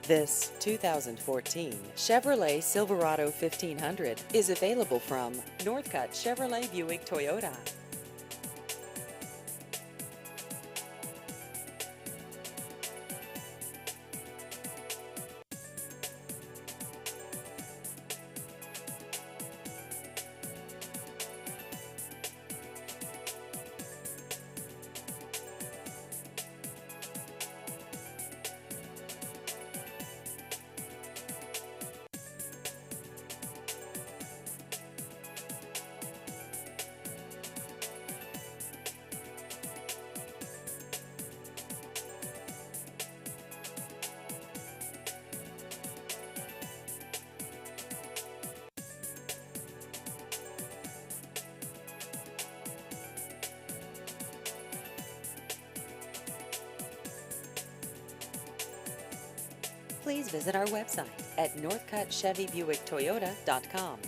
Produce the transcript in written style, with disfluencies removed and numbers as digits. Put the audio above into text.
This 2014 Chevrolet Silverado 1500 is available from Northcutt Chevrolet Buick Toyota. Please visit our website at northcuttchevybuicktoyota.com.